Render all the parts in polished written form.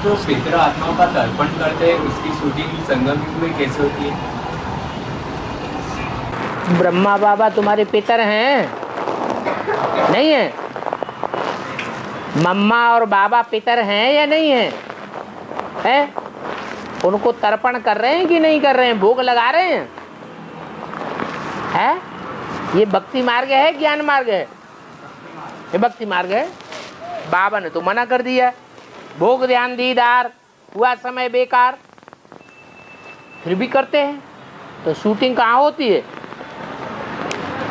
जो पितृ आत्माओं का तर्पण करते हैं उसकी शूटिंग संगम युग में कैसे होती है? ब्रह्मा बाबा तुम्हारे पितर हैं? नहीं है? मम्मा और बाबा पितर हैं या नहीं है? हैं? उनको तर्पण कर रहे हैं कि नहीं कर रहे हैं? भोग लगा रहे हैं? है? ये भक्ति मार्ग है, ज्ञान मार्ग है? ये भक्ति मार्ग है। बाबा ने तो मना कर दिया, भोग ध्यान दीदार हुआ समय बेकार, फिर भी करते हैं। तो शूटिंग कहाँ होती है?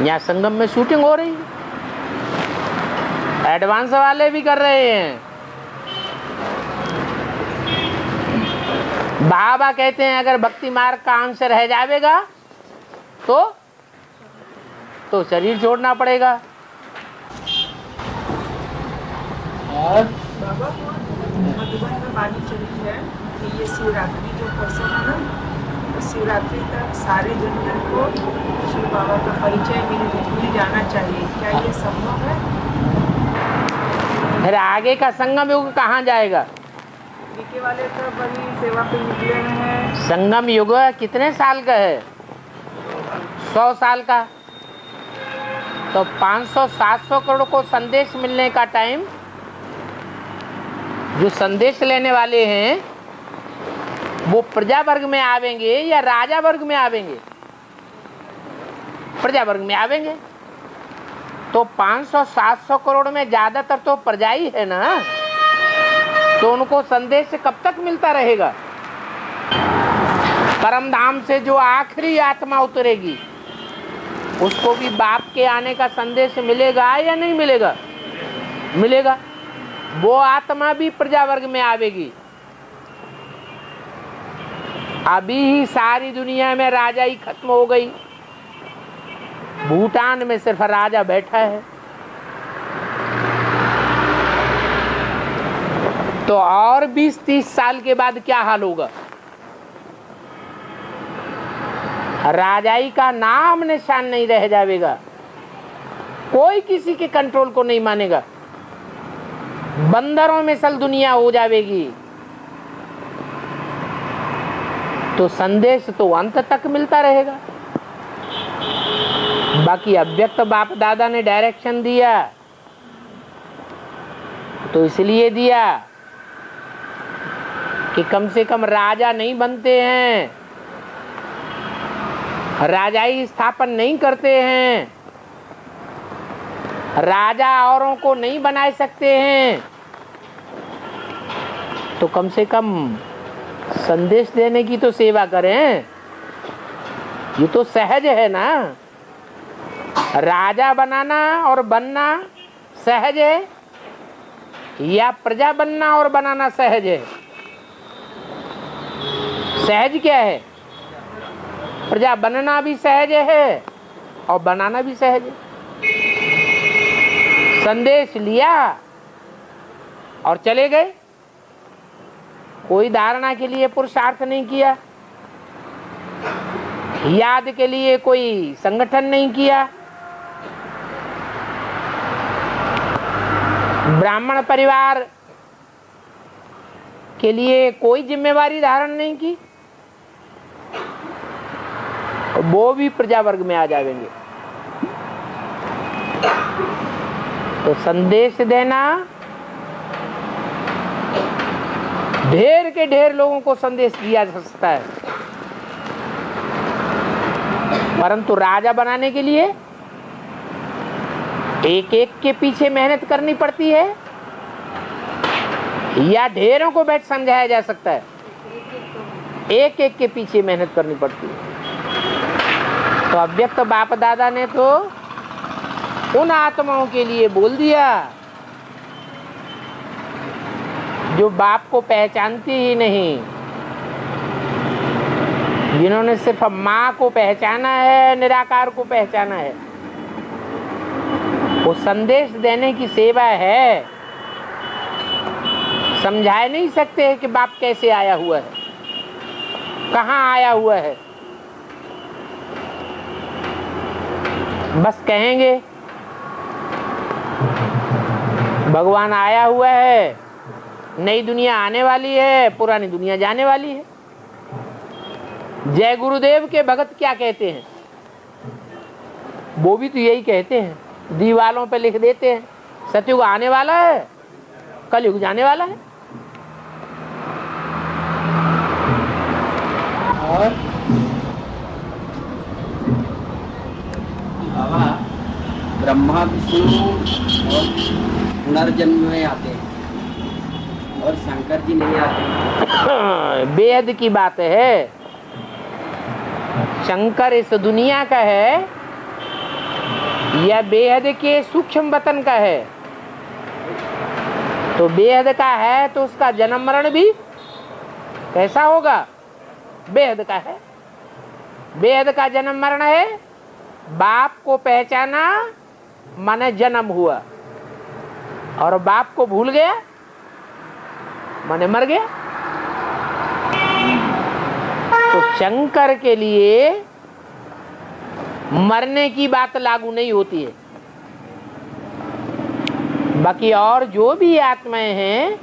यहाँ संगम में शूटिंग हो रही है। एडवांस वाले भी कर रहे हैं। बाबा कहते हैं अगर भक्ति मार्ग का अंश रह जाएगा तो शरीर छोड़ना पड़ेगा। और बाबा मधुबन में बानी चली है कि ये शिवरात्रि जो परसों है ना, तो शिवरात्रि तक सारे जनता को शिव बाबा का परिचय मिल जाना चाहिए। क्या ये संभव है? फिर आगे का संगम युग कहाँ जाएगा? बीके वाले तो बड़ी सेवा पे निकले हैं। संगम युग कितने साल का है? 100 साल का। तो 500-700 करोड़ को संदेश मिलने का टाइम, जो संदेश लेने वाले हैं वो प्रजा वर्ग में आवेंगे या राजा वर्ग में आवेंगे? प्रजा वर्ग में आवेंगे। तो 500-700 करोड़ में ज्यादातर तो प्रजा ही है ना, तो उनको संदेश कब तक मिलता रहेगा? परम धाम से जो आखिरी आत्मा उतरेगी उसको भी बाप के आने का संदेश मिलेगा या नहीं मिलेगा? मिलेगा। वो आत्मा भी प्रजा वर्ग में आवेगी। अभी ही सारी दुनिया में राजा ही खत्म हो गई, भूटान में सिर्फ राजा बैठा है। तो और 20-30 साल के बाद क्या हाल होगा? राजाई का नाम निशान नहीं रह जाएगा, कोई किसी के कंट्रोल को नहीं मानेगा, बंदरों में सल दुनिया हो जाएगी। तो संदेश तो अंत तक मिलता रहेगा। बाकी अव्यक्त बाप दादा ने डायरेक्शन दिया तो इसलिए दिया कि कम से कम राजा नहीं बनते हैं, राजाई स्थापन नहीं करते हैं, राजा औरों को नहीं बना सकते हैं, तो कम से कम संदेश देने की तो सेवा करें। ये तो सहज है ना। राजा बनाना और बनना सहज है या प्रजा बनना और बनाना सहज है? सहज क्या है? प्रजा बनना भी सहज है और बनाना भी सहज है। संदेश लिया और चले गए, कोई धारणा के लिए पुरुषार्थ नहीं किया, याद के लिए कोई संगठन नहीं किया, ब्राह्मण परिवार के लिए कोई जिम्मेवारी धारण नहीं की, वो भी प्रजा वर्ग में आ जाएंगे। तो संदेश देना, ढेर के ढेर लोगों को संदेश दिया जा सकता है, परंतु राजा बनाने के लिए एक एक के पीछे मेहनत करनी पड़ती है या ढेरों को बैठ समझाया जा सकता है? एक एक के पीछे मेहनत करनी पड़ती है। तो अव्यक्त बाप दादा ने तो उन आत्माओं के लिए बोल दिया जो बाप को पहचानती ही नहीं, जिन्होंने सिर्फ माँ को पहचाना है, निराकार को पहचाना है। वो संदेश देने की सेवा है। समझा नहीं सकते कि बाप कैसे आया हुआ है, कहाँ आया हुआ है। बस कहेंगे भगवान आया हुआ है नई दुनिया आने वाली है, पुरानी दुनिया जाने वाली है। जय गुरुदेव के भगत क्या कहते हैं? वो भी तो यही कहते हैं, दीवालों पे लिख देते हैं, सतयुग आने वाला है, कलयुग जाने वाला है। और बाबा ब्रह्मा विष्णु और पुनर्जन्म में आते हैं और शंकर जी नहीं आते। बेहद की बात है। शंकर इस दुनिया का है या बेहद के सूक्ष्म वतन का है? तो बेहद का है तो उसका जन्म मरण भी कैसा होगा? बेहद का है। बेहद का जन्म मरण है। बाप को पहचाना माने जन्म हुआ, और बाप को भूल गया माने मर गया। तो शंकर के लिए मरने की बात लागू नहीं होती है। बाकी और जो भी आत्माएं हैं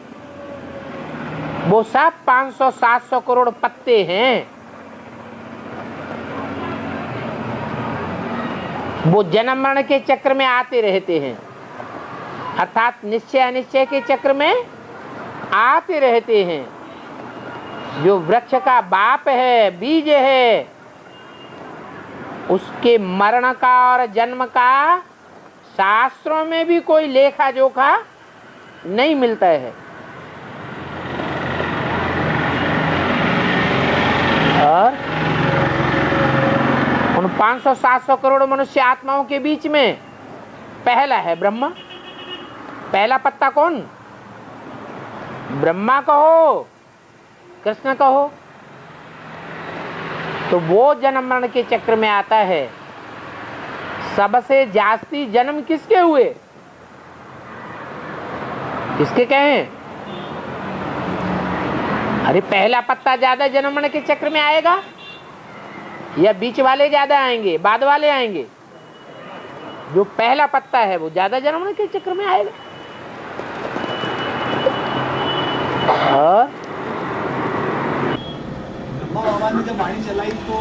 वो सब 500-700 करोड़ पत्ते हैं। वो जन्म मरण के चक्र में आते रहते हैं, अर्थात निश्चय अनिश्चय के चक्र में आते रहते हैं। जो वृक्ष का बाप है, बीज है, उसके मरण का और जन्म का शास्त्रों में भी कोई लेखा जोखा नहीं मिलता है। और उन 500-700 करोड़ मनुष्य आत्माओं के बीच में पहला है ब्रह्मा। पहला पत्ता कौन? ब्रह्मा कहो, कृष्ण कहो। तो वो जन्म मरण के चक्र में आता है। सबसे जास्ती जन्म किसके हुए? किसके कहें? अरे पहला पत्ता ज्यादा जन्म मरण के चक्र में आएगा या बीच वाले ज्यादा आएंगे, बाद वाले आएंगे? जो पहला पत्ता है वो ज्यादा जन्म मरण के चक्र में आएगा। और ब्रह्मा बाबा ने जब वाणी चलाई तो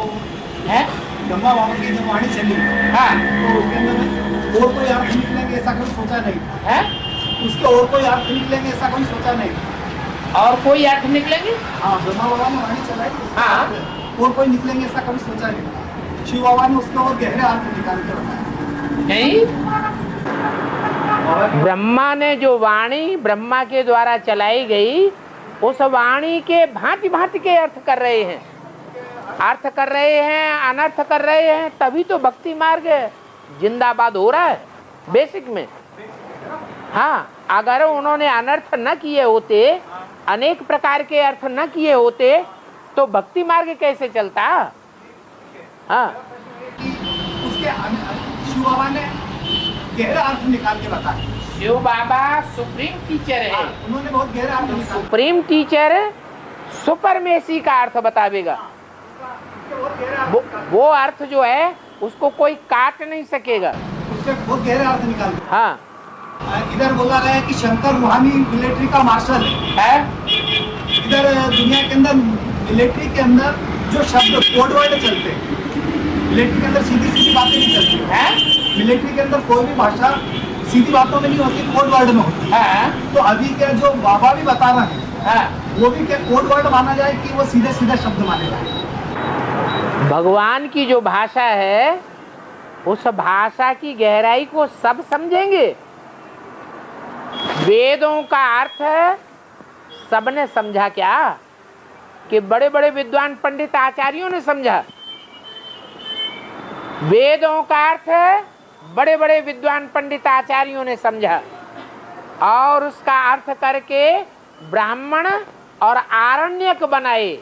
है ब्रह्मा बाबा की जब वाणी चली हाँ तो उसके अंदर और कोई अर्थ निकलेंगे ऐसा कभी सोचा नहीं। है उसके और कोई अर्थ निकलेंगे ऐसा कभी सोचा नहीं। और कोई अर्थ निकलेंगे? हाँ, ब्रह्मा बाबा ने वाणी चलाई तो उसके हाँ। और कोई निकलेंगे ऐसा कभी सोचा नहीं। शिव बाबा ने उसके और गहरे अर्थ निकाल के बताया। नहीं, ब्रह्मा ने जो वाणी ब्रह्मा के द्वारा चलाई गई, उस वाणी के भांति भांति के अर्थ कर रहे हैं, अर्थ कर रहे हैं, अनर्थ कर रहे हैं, तभी तो भक्ति मार्ग जिंदाबाद हो रहा है बेसिक में। हाँ, अगर उन्होंने अनर्थ न किए होते, अनेक प्रकार के अर्थ न किए होते, तो भक्ति मार्ग कैसे चलता? हाँ, उसके शिव बाबा ने गहरा अर्थ निकाल के बताया। शिव बाबा सुप्रीम टीचर है। उन्होंने बहुत गहरा अर्थ निकाला। सुप्रीम टीचर सुपरमेसी का अर्थ बतावेगा। वो अर्थ जो है उसको कोई काट नहीं सकेगा। उसके बहुत गहरे अर्थ निकाल। हाँ, इधर बोला गया है कि शंकर रूहानी मिलिट्री का मार्शल है। इधर दुनिया के अंदर मिलिट्री के अंदर जो शब्द कोड वर्ड चलते हैं, मिलिट्री के अंदर सीधी सीधी बातें नहीं चलती है। मिलिट्री के अंदर कोई भी भाषा सीधी बातों में नहीं होती, कोड वर्ड में होती है। तो अभी क्या जो बाबा भी बता रहे हैं वो भी क्या कोड वर्ड माना जाए कि वो सीधे सीधे शब्द माने जाए? भगवान की जो भाषा है उस भाषा की गहराई को सब समझेंगे। वेदों का अर्थ सबने समझा क्या? कि बड़े बड़े विद्वान पंडित आचार्यों ने समझा। वेदों का अर्थ बड़े बड़े विद्वान पंडित आचार्यों ने समझा, और उसका अर्थ करके ब्राह्मण और आरण्यक बनाए।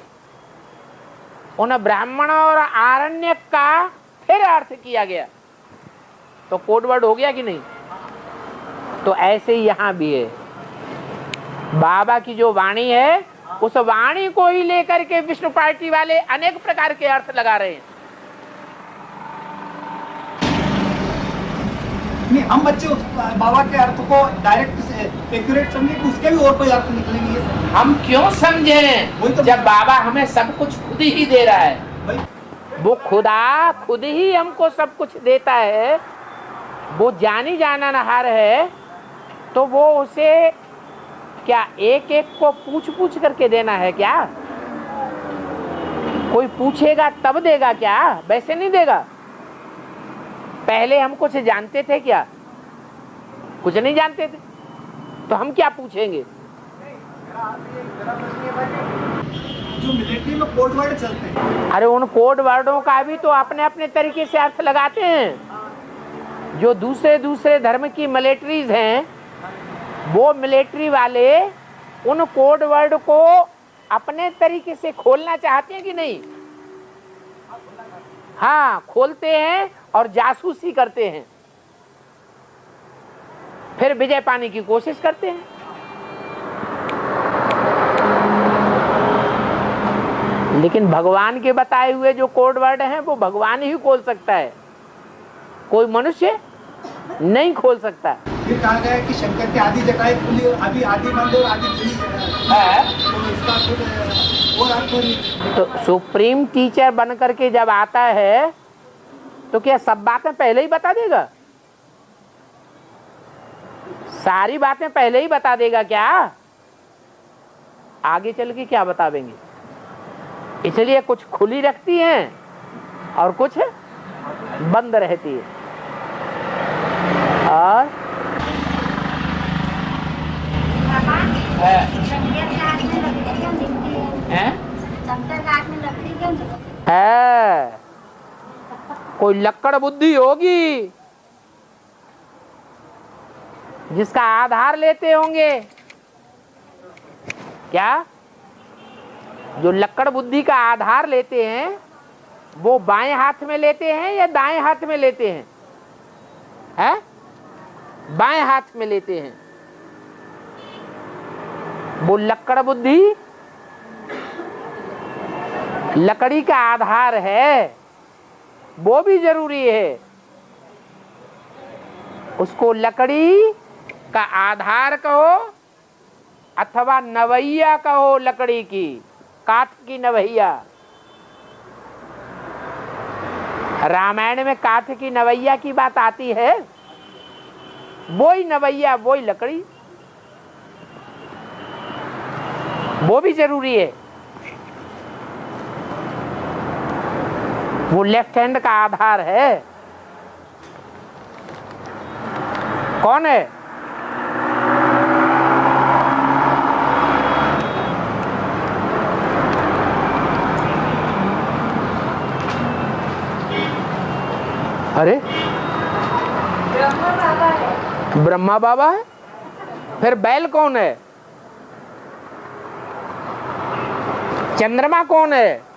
उन ब्राह्मण और आरण्यक का फिर अर्थ किया गया, तो कोड वर्ड हो गया कि नहीं? तो ऐसे ही यहाँ भी है। बाबा की जो वाणी है उस वाणी को ही लेकर के विष्णु पार्टी वाले अनेक प्रकार के अर्थ लगा रहे हैं। नहीं, हम बच्चे उस बाबा के अर्थ को डायरेक्ट एक्यूरेट समझे कि उसके भी और कोई अर्थ निकलेंगे ये सब। हम क्यों समझे वही तो- जब बाबा हमें सब कुछ खुद ही दे रहा है। भाई वो खुदा खुद ही हमको सब कुछ देता है, वो जानी जाननहार है, तो वो उसे क्या एक एक को पूछ पूछ करके देना है क्या? कोई पूछेगा तब देगा क्या? वैसे नहीं देगा। पहले हम कुछ जानते थे क्या? कुछ नहीं जानते थे, तो हम क्या पूछेंगे? जो मिलिट्री में कोड वर्ड चलते हैं, अरे उन कोड वर्डों का भी तो अपने अपने तरीके से अर्थ लगाते हैं। जो दूसरे दूसरे धर्म की मिलिट्रीज हैं, वो मिलिट्री वाले उन कोड वर्ड को अपने तरीके से खोलना चाहते हैं कि नहीं? हाँ, खोलते हैं और जासूसी करते हैं, फिर विजय पाने की कोशिश करते हैं। लेकिन भगवान के बताए हुए जो कोड वर्ड हैं वो भगवान ही खोल सकता है, कोई मनुष्य नहीं खोल सकता। फिर कहा गया कि शंकर की आदि जटाएं खुली, अभी आदि बंद और आदि खुली है, तो इसका फिर और अर्थ नहीं। तो सुप्रीम टीचर बन करके जब आता है तो क्या सब बातें पहले ही बता देगा? सारी बातें पहले ही बता देगा क्या? आगे चल के क्या बतावेंगे? इसलिए कुछ खुली रखती हैं और कुछ बंद रहती है। और है कोई लक्कड़ बुद्धि होगी जिसका आधार लेते होंगे क्या? जो लक्कड़ बुद्धि का आधार लेते हैं वो बाएं हाथ में लेते हैं या दाएं हाथ में लेते हैं? हैं? बाएं हाथ में लेते हैं। वो लक्कड़ बुद्धि लकड़ी का आधार है, वो भी जरूरी है। उसको लकड़ी का आधार कहो अथवा नवैया कहो, लकड़ी की, काठ की नवैया। रामायण में काठ की नवैया की बात आती है, वो ही नवैया, वो ही लकड़ी, वो भी जरूरी है। वो लेफ्ट हैंड का आधार है। कौन है? अरे ब्रह्मा बाबा है। फिर बैल कौन है? चंद्रमा कौन है?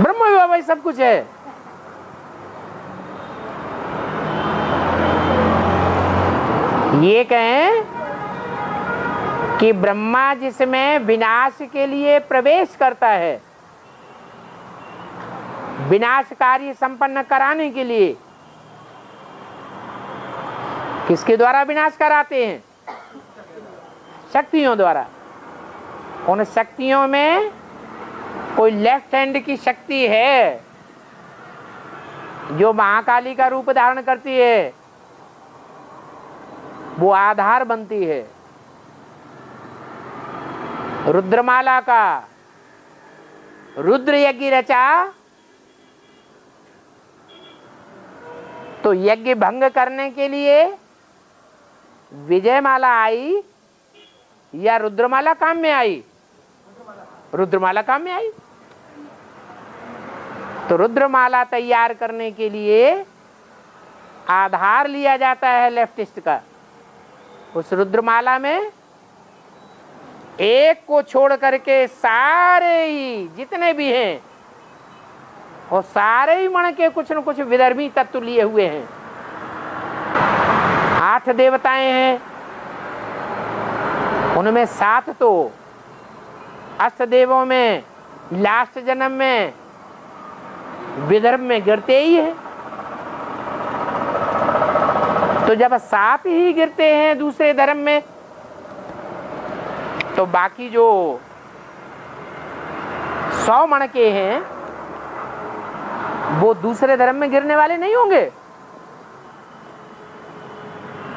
ब्रह्मा बाबा ही सब कुछ है। ये कहें कि ब्रह्मा जिसमें विनाश के लिए प्रवेश करता है, विनाश कार्य संपन्न कराने के लिए, किसके द्वारा विनाश कराते हैं? शक्तियों द्वारा। उन शक्तियों में कोई लेफ्ट हैंड की शक्ति है जो महाकाली का रूप धारण करती है, वो आधार बनती है रुद्रमाला का। रुद्र यज्ञ रचा तो यज्ञ भंग करने के लिए विजयमाला आई या रुद्रमाला काम में आई? रुद्रमाला काम में आई। तो रुद्रमाला तैयार करने के लिए आधार लिया जाता है लेफ्टिस्ट का। उस रुद्रमाला में एक को छोड़ करके सारे ही जितने भी हैं और सारे ही मण के कुछ न कुछ विधर्मी तत्व लिए हुए हैं। 8 देवताएं हैं, उनमें 7 तो अष्ट देवों में लास्ट जन्म में विदर्भ में गिरते ही है। तो जब 7 ही गिरते हैं दूसरे धर्म में, तो बाकी जो 100 मण के हैं वो दूसरे धर्म में गिरने वाले नहीं होंगे।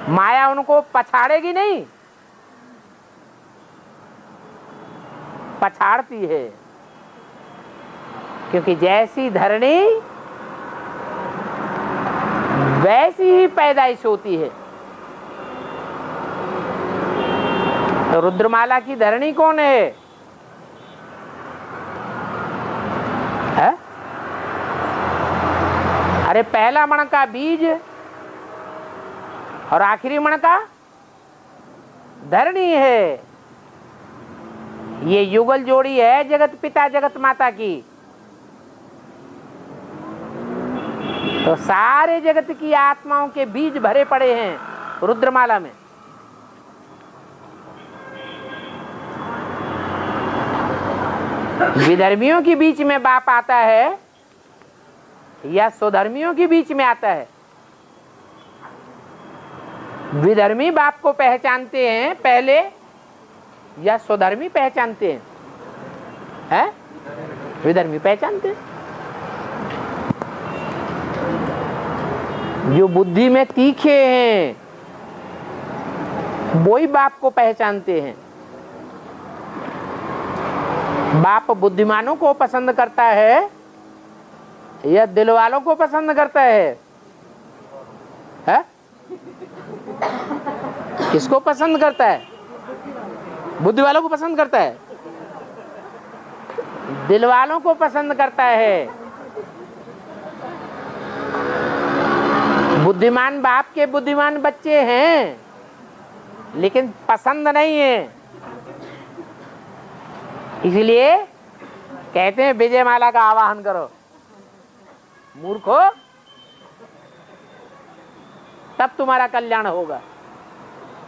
माया उनको पछाड़ेगी नहीं, पछाड़ती है, क्योंकि जैसी धरणी वैसी ही पैदाइश होती है। तो रुद्रमाला की धरणी कौन है? अरे पहला मण का बीज और आखिरी मण का धरणी है। ये युगल जोड़ी है जगत पिता जगत माता की। तो सारे जगत की आत्माओं के बीज भरे पड़े हैं रुद्रमाला में। विधर्मियों के बीच में बाप आता है या स्वधर्मियों के बीच में आता है? विधर्मी बाप को पहचानते हैं पहले या स्वधर्मी पहचानते हैं? विधर्मी पहचानते हैं। जो बुद्धि में तीखे हैं वो ही बाप को पहचानते हैं। बाप बुद्धिमानों को पसंद करता है या दिल वालों को पसंद करता है? किसको पसंद करता है? बुद्धि वालों को पसंद करता है, दिल वालों को पसंद करता है। बुद्धिमान बाप के बुद्धिमान बच्चे हैं लेकिन पसंद नहीं है। इसलिए कहते हैं विजय माला का आवाहन करो। मूर्खो, तब तुम्हारा कल्याण होगा।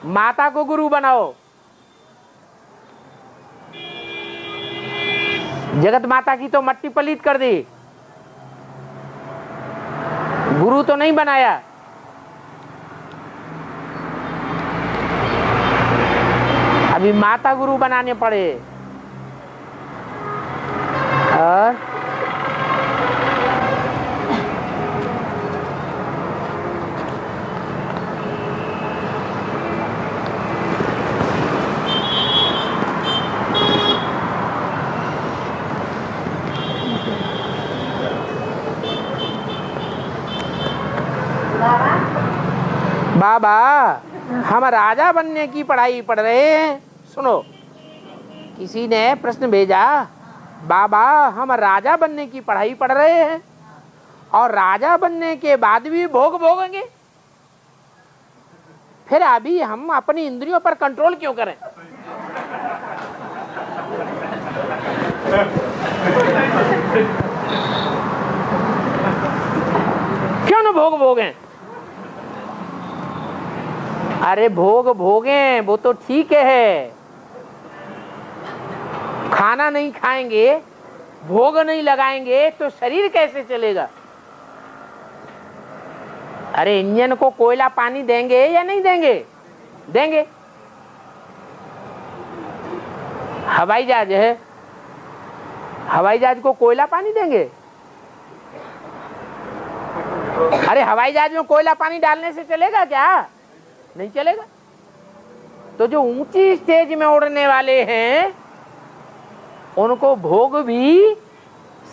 माता को गुरु बनाओ। जगत माता की तो मट्टी पलीत कर दी, गुरु तो नहीं बनाया। अभी माता गुरु बनाने पड़े। और बाबा हम राजा बनने की पढ़ाई पढ़ रहे हैं। सुनो, किसी ने प्रश्न भेजा, बाबा हम राजा बनने की पढ़ाई पढ़ रहे हैं और राजा बनने के बाद भी भोग भोगेंगे, फिर अभी हम अपनी इंद्रियों पर कंट्रोल क्यों करें? क्यों न भोग भोगें? अरे भोग भोगें वो तो ठीक है, खाना नहीं खाएंगे, भोग नहीं लगाएंगे तो शरीर कैसे चलेगा? अरे इंजन को कोयला पानी देंगे या नहीं देंगे? देंगे। हवाई जहाज है, हवाई जहाज को कोयला पानी देंगे? अरे हवाई जहाज में कोयला पानी डालने से चलेगा क्या? नहीं चलेगा। तो जो ऊंची स्टेज में उड़ने वाले हैं उनको भोग भी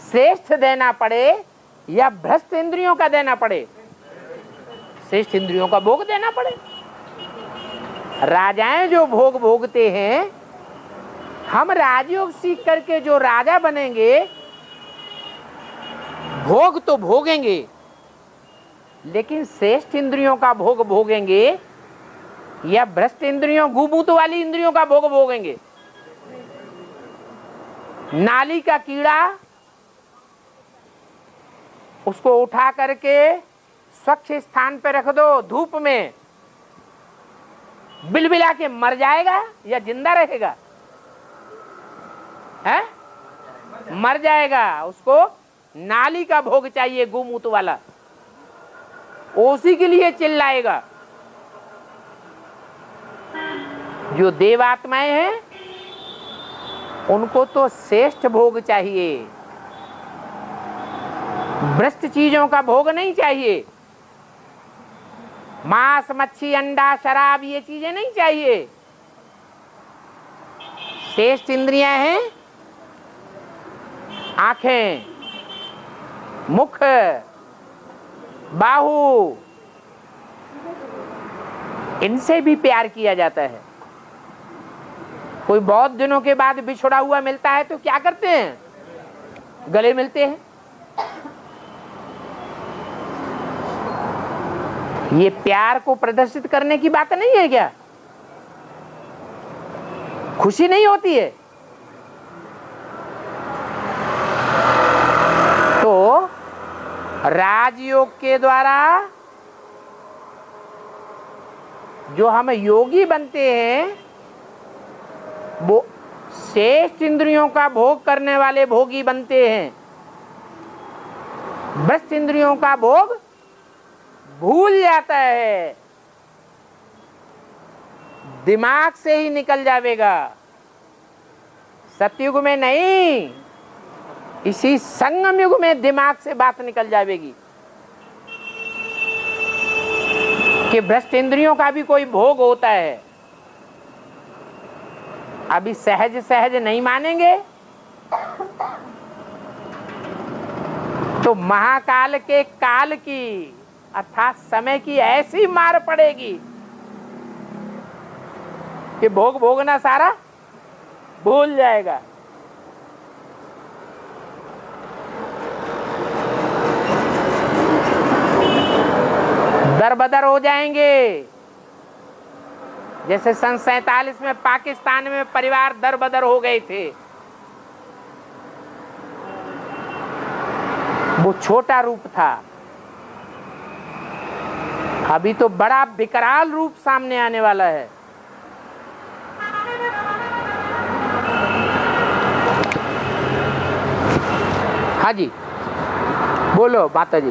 श्रेष्ठ देना पड़े या भ्रष्ट इंद्रियों का देना पड़े? श्रेष्ठ इंद्रियों का भोग देना पड़े। राजाएं जो भोग भोगते हैं, हम राजयोग सीख करके जो राजा बनेंगे भोग तो भोगेंगे, लेकिन श्रेष्ठ इंद्रियों का भोग भोगेंगे या भ्रष्ट इंद्रियों गुबूत वाली इंद्रियों का भोग भोगेंगे? नाली का कीड़ा, उसको उठा करके स्वच्छ स्थान पे रख दो धूप में, बिलबिला के मर जाएगा या जिंदा रहेगा? है? मर जाएगा। उसको नाली का भोग चाहिए, गोमूत्र वाला, उसी के लिए चिल्लाएगा। जो देवात्माएं हैं उनको तो श्रेष्ठ भोग चाहिए, भ्रष्ट चीजों का भोग नहीं चाहिए। मांस, मच्छी, अंडा, शराब ये चीजें नहीं चाहिए। श्रेष्ठ इंद्रियां हैं आंखें, मुख, बाहु, इनसे भी प्यार किया जाता है। कोई बहुत दिनों के बाद बिछड़ा हुआ मिलता है तो क्या करते हैं? गले मिलते हैं। ये प्यार को प्रदर्शित करने की बात नहीं है क्या? खुशी नहीं होती है? तो राजयोग के द्वारा जो हम योगी बनते हैं वो श्रेष्ठ इंद्रियों का भोग करने वाले भोगी बनते हैं। भ्रष्ट इंद्रियों का भोग भूल जाता है, दिमाग से ही निकल जाएगा। सतयुग में नहीं, इसी संगम युग में दिमाग से बात निकल जाएगी कि भ्रष्ट इंद्रियों का भी कोई भोग होता है। अभी सहज सहज नहीं मानेंगे तो महाकाल के काल की अर्थात समय की ऐसी मार पड़ेगी कि भोग भोगना सारा भूल जाएगा। दरबदर हो जाएंगे। जैसे सन 47 में पाकिस्तान में परिवार दरबदर हो गए थे। वो छोटा रूप था, अभी तो बड़ा विकराल रूप सामने आने वाला है। हाँ जी, बोलो माता जी,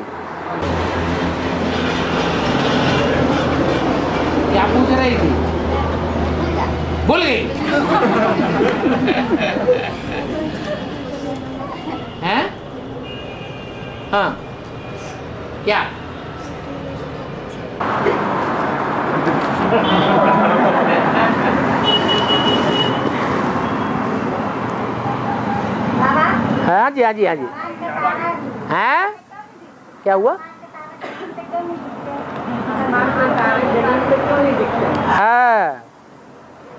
क्या पूछ रही थी? भूल गई? हैं? हाँ, क्या? हाँ जी, हाँ जी, हाँ जी। हैं? क्या हुआ? हाँ,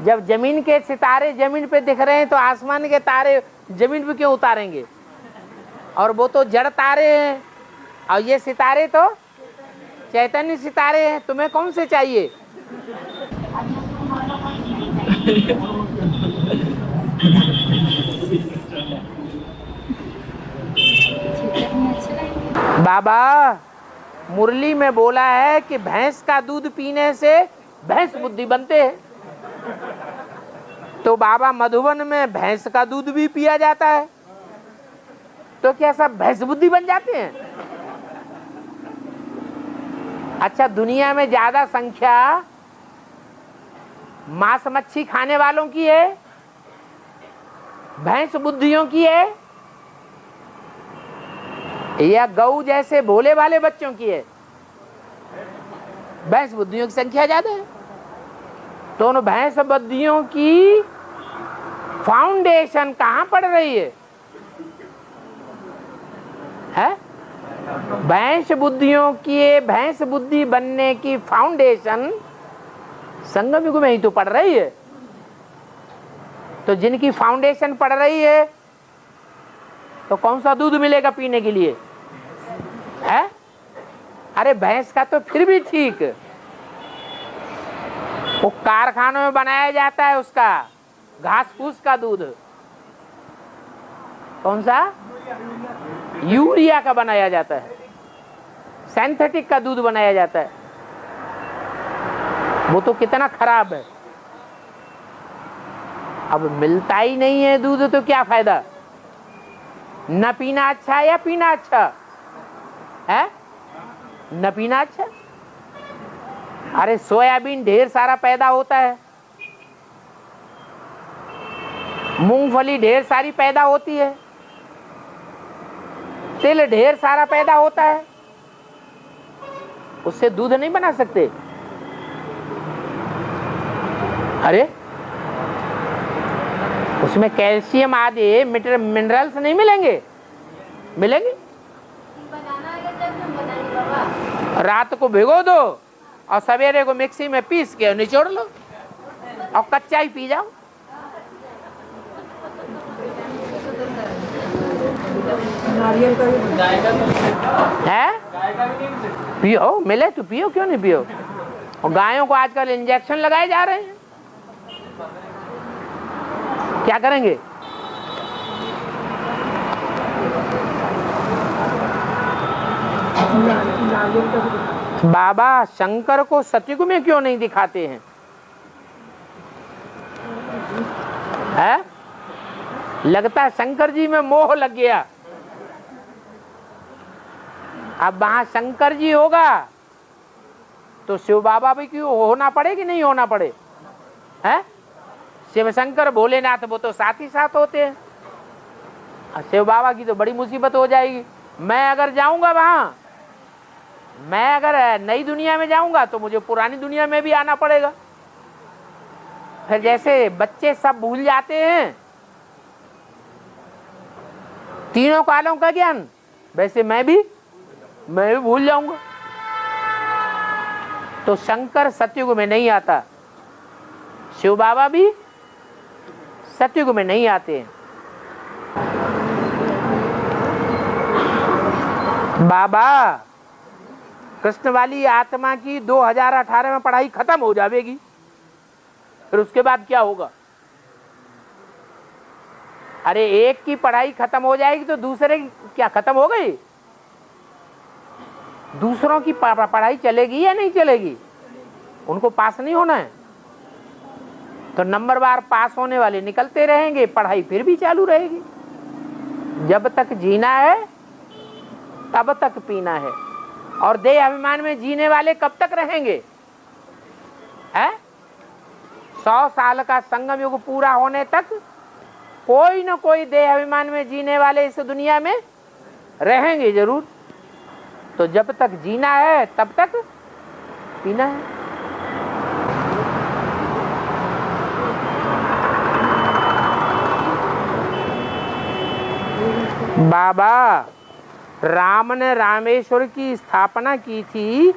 जब जमीन के सितारे जमीन पे दिख रहे हैं तो आसमान के तारे जमीन पे क्यों उतारेंगे? और वो तो जड़ तारे हैं और ये सितारे तो चैतन्य सितारे हैं। तुम्हें कौन से चाहिए? बाबा मुरली में बोला है कि भैंस का दूध पीने से भैंस बुद्धि बनते हैं। तो बाबा मधुबन में भैंस का दूध भी पिया जाता है, तो क्या सब भैंस बुद्धि बन जाते हैं? अच्छा, दुनिया में ज्यादा संख्या मांस मच्छी खाने वालों की है, भैंस बुद्धियों की है, या गऊ जैसे भोले वाले बच्चों की है? भैंस बुद्धियों की संख्या ज्यादा है। तो उन भैंस बुद्धियों की फाउंडेशन कहां पड़ रही है? भैंस बुद्धियों की, भैंस बुद्धि बनने की फाउंडेशन संगम युग में ही तो पड़ रही है। तो जिनकी फाउंडेशन पड़ रही है तो कौन सा दूध मिलेगा पीने के लिए? है? अरे भैंस का तो फिर भी ठीक, वो कारखानों में बनाया जाता है उसका घास फूस का दूध। कौन सा? यूरिया का बनाया जाता है, सिंथेटिक का दूध बनाया जाता है। वो तो कितना खराब है। अब मिलता ही नहीं है दूध तो क्या फायदा? न पीना अच्छा है या पीना अच्छा है? न पीना अच्छा। अरे सोयाबीन ढेर सारा पैदा होता है, मूंगफली ढेर सारी पैदा होती है, तिल ढेर सारा पैदा होता है, उससे दूध नहीं बना सकते? अरे उसमें कैल्शियम आदि मिनरल्स नहीं मिलेंगे? मिलेंगे। रात को भिगो दो और सवेरे को मिक्सी में पीस के निचोड़ लो और कच्चा ही पी जाओ। नारियल का भी है? पियो, मिले तो पियो, क्यों नहीं पियो। और गायों को आजकल इंजेक्शन लगाए जा रहे हैं, क्या करेंगे? नारियल का भी बाबा शंकर को सतयुग में क्यों नहीं दिखाते हैं? है? लगता है शंकर जी में मोह लग गया। अब वहां शंकर जी होगा तो शिव बाबा भी क्यों होना पड़े कि नहीं होना पड़े? है? शिव शंकर भोलेनाथ वो तो साथ ही साथ होते हैं, शिव बाबा की तो बड़ी मुसीबत हो जाएगी। मैं अगर जाऊंगा वहां, मैं अगर नई दुनिया में जाऊंगा तो मुझे पुरानी दुनिया में भी आना पड़ेगा। फिर जैसे बच्चे सब भूल जाते हैं तीनों कालों का ज्ञान, वैसे मैं भी भूल जाऊंगा। तो शंकर सतयुग में नहीं आता, शिव बाबा भी सतयुग में नहीं आते हैं। बाबा कृष्ण वाली आत्मा की 2018 में पढ़ाई खत्म हो जाएगी, फिर उसके बाद क्या होगा? अरे एक की पढ़ाई खत्म हो जाएगी तो दूसरे की क्या खत्म हो गई? दूसरों की पढ़ाई चलेगी या नहीं चलेगी? उनको पास नहीं होना है तो नंबरवार पास होने वाले निकलते रहेंगे, पढ़ाई फिर भी चालू रहेगी। जब तक जीना है तब तक पीना है। और देह अभिमान में जीने वाले कब तक रहेंगे? है 100 साल का संगम युग पूरा होने तक कोई न कोई देह अभिमान में जीने वाले इस दुनिया में रहेंगे जरूर। तो जब तक जीना है तब तक पीना है। बाबा राम ने रामेश्वर की स्थापना की थी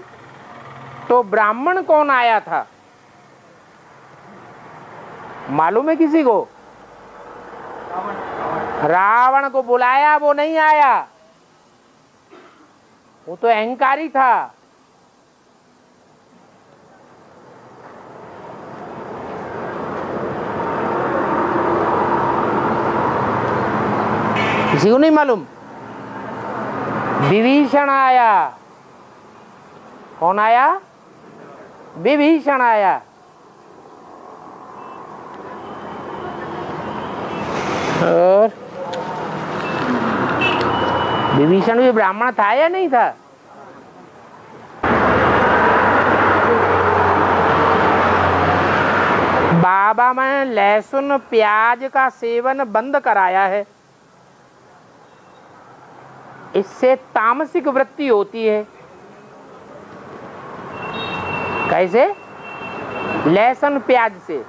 तो ब्राह्मण कौन आया था? मालूम है किसी को? रावण को बुलाया, वो नहीं आया, वो तो अहंकारी था। किसी को नहीं मालूम? विभीषण आया। कौन आया? विभीषण आया। और विभीषण भी ब्राह्मण था या नहीं था? बाबा ने लहसुन प्याज का सेवन बंद कराया है, इससे तामसिक वृत्ति होती है। कैसे? लहसुन प्याज से।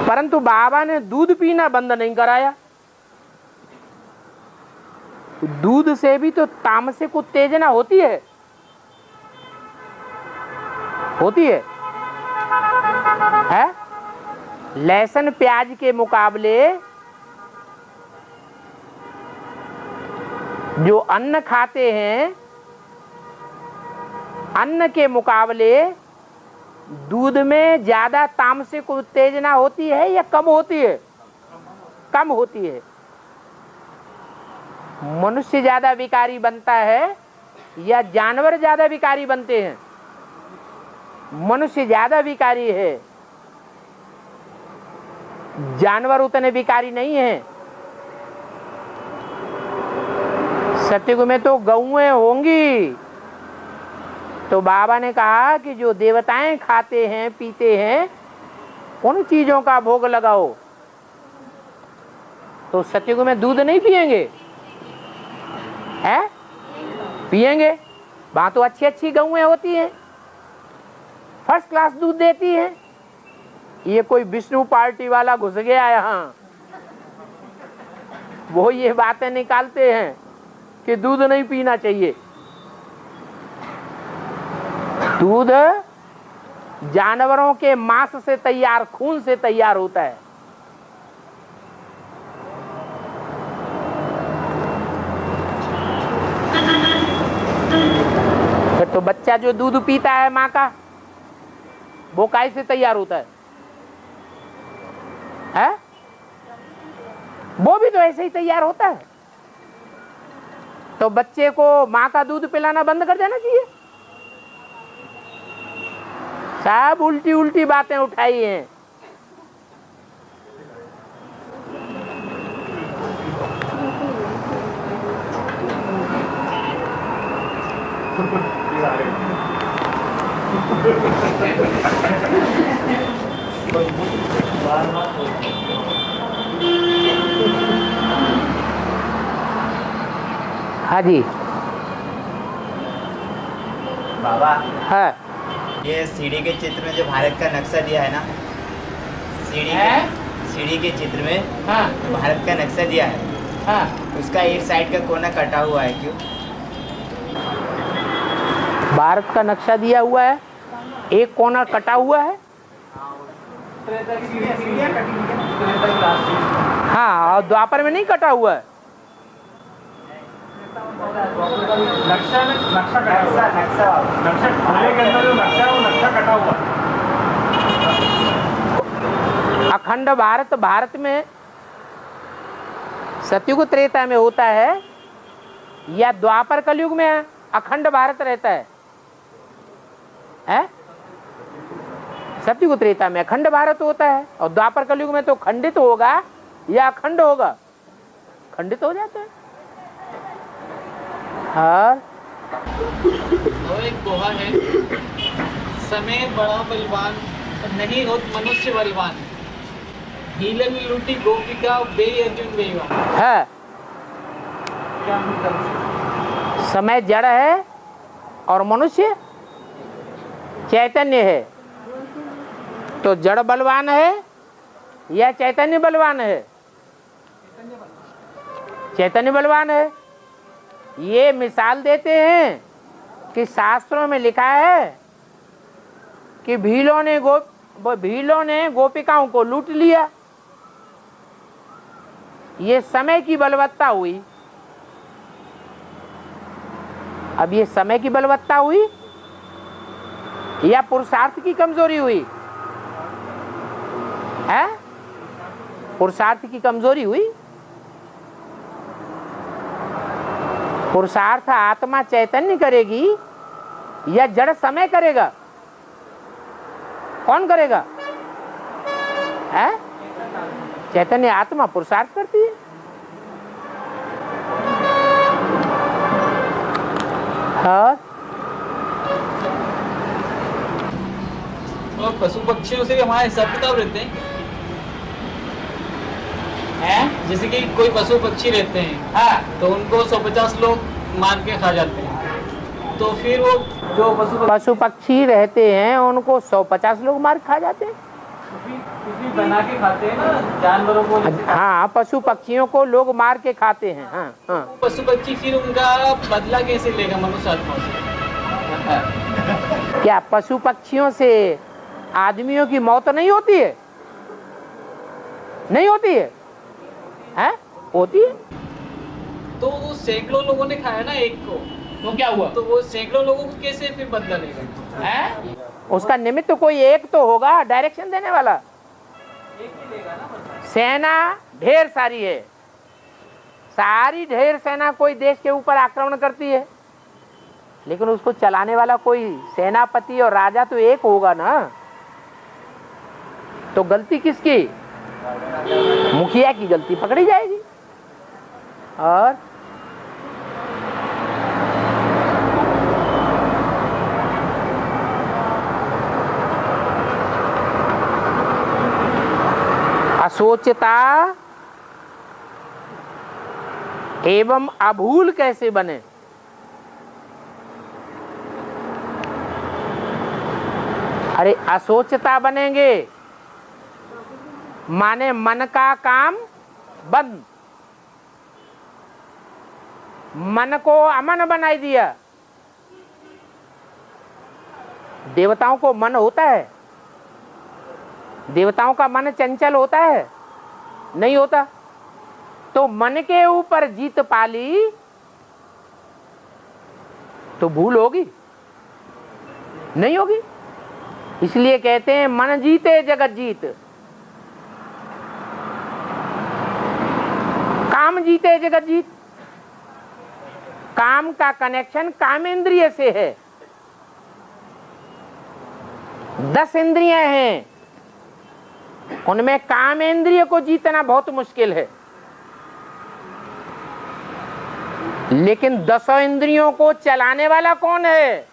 परंतु बाबा ने दूध पीना बंद नहीं कराया। दूध से भी तो तामसिक उत्तेजना होती है, होती है? लहसुन प्याज के मुकाबले जो अन्न खाते हैं, अन्न के मुकाबले दूध में ज्यादा तामसिक उत्तेजना होती है या कम होती है? कम होती है। मनुष्य ज्यादा विकारी बनता है या जानवर ज्यादा विकारी बनते हैं? मनुष्य ज्यादा विकारी है, जानवर उतने विकारी नहीं है। सतयुग में तो गौएं होंगी। तो बाबा ने कहा कि जो देवताएं खाते हैं पीते हैं उन चीजों का भोग लगाओ तो सतयुग में दूध नहीं पिएंगे, है? पिएंगे। वहां तो अच्छी अच्छी गौएं होती हैं, फर्स्ट क्लास दूध देती हैं। ये कोई विष्णु पार्टी वाला घुस गया यहाँ, वो ये बातें निकालते हैं कि दूध नहीं पीना चाहिए। दूध जानवरों के मांस से तैयार, खून से तैयार होता है। फिर तो बच्चा जो दूध पीता है माँ का, वो काय से तैयार होता है? वो भी तो ऐसे ही तैयार होता है। तो बच्चे को माँ का दूध पिलाना बंद कर देना चाहिए। सब उल्टी उल्टी बातें उठाई हैं। हाँ जी बाबा, है। ये सीढ़ी के चित्र में जो भारत का नक्शा दिया है ना, सीढ़ी के चित्र में हाँ। जो भारत का नक्शा दिया है, हाँ। उसका एक साइड का कोना कटा हुआ है, क्यों? भारत का नक्शा दिया हुआ है, एक कोना कटा हुआ है। हाँ, और द्वापर में नहीं कटा हुआ है। नक्शा के अंदर जो नक्शा है वो नक्शा कटा हुआ है। अखंड भारत, भारत में सतयुग त्रेता में होता है या द्वापर कलयुग में अखंड भारत रहता है? सतयुग त्रेता में अखंड भारत होता है और द्वापर कलयुग में तो खंडित होगा या अखंड होगा? खंडित हो जाता है। हाँ, वो एक दोहा है, समय बड़ा बलवान नहीं हो मनुष्य बलवान, हीले में लूटी गोपिका बे अर्जुन बेईमान। है। समय जड़ है और मनुष्य चैतन्य है। तो जड़ बलवान है या चैतन्य बलवान है? चैतन्य बलवान है। ये मिसाल देते हैं कि शास्त्रों में लिखा है कि भीलों ने गोपिकाओं को लूट लिया। ये समय की बलवत्ता हुई। अब ये समय की बलवत्ता हुई या पुरुषार्थ की कमजोरी हुई? है? पुरुषार्थ की कमजोरी हुई। पुरुषार्थ आत्मा चैतन्य करेगी या जड़ समय करेगा? कौन करेगा? है? चैतन्य आत्मा पुरुषार्थ करती है। हाँ। और पशु पक्षियों से भी हमारे हिसाब किताब रहते हैं, जैसे कि कोई पशु पक्षी रहते हैं, हाँ, तो उनको 150 लोग मार के खा जाते हैं। तो फिर वो जो पशु पक्षी रहते हैं उनको 150 लोग मार खा जाते हैं। कुछ बना के खाते हैं ना जानवरों को। हाँ, पशु पक्षियों को लोग मार के खाते हैं। हाँ, हाँ। पशु पक्षी फिर उनका बदला कैसे लेगा मनुष्य आत्मा से? क्या पशु पक्षियों से आदमियों की मौत नहीं होती है? नहीं होती है? हैं? होती है। तो वो सैकड़ों लोगों ने खाया ना एक को, तो क्या हुआ? तो वो सैकड़ों लोगों को कैसे फिर बदला लेगा? हैं? उसका निमित्त कोई एक तो होगा, डायरेक्शन देने वाला। एक ही लेगा ना बदला। सेना ढेर सारी है, सारी ढेर सेना कोई देश के ऊपर आक्रमण करती है, लेकिन उसको चलाने वाला कोई सेनापति और राजा तो एक होगा ना। तो गलती किसकी? मुखिया की गलती पकड़ी जाएगी। और असोचता एवं अभूल कैसे बने? अरे असोचता बनेंगे माने मन का काम बंद, मन को अमन बनाई दिया। देवताओं को मन होता है? देवताओं का मन चंचल होता है? नहीं होता। तो मन के ऊपर जीत पाली तो भूल होगी? नहीं होगी। इसलिए कहते हैं मन जीते जगत जीत, काम जीते जगत जीत। काम का कनेक्शन कामेंद्रिय से है। 10 इंद्रियां हैं, उनमें कामेंद्रिय को जीतना बहुत मुश्किल है, लेकिन 10 इंद्रियों को चलाने वाला कौन है?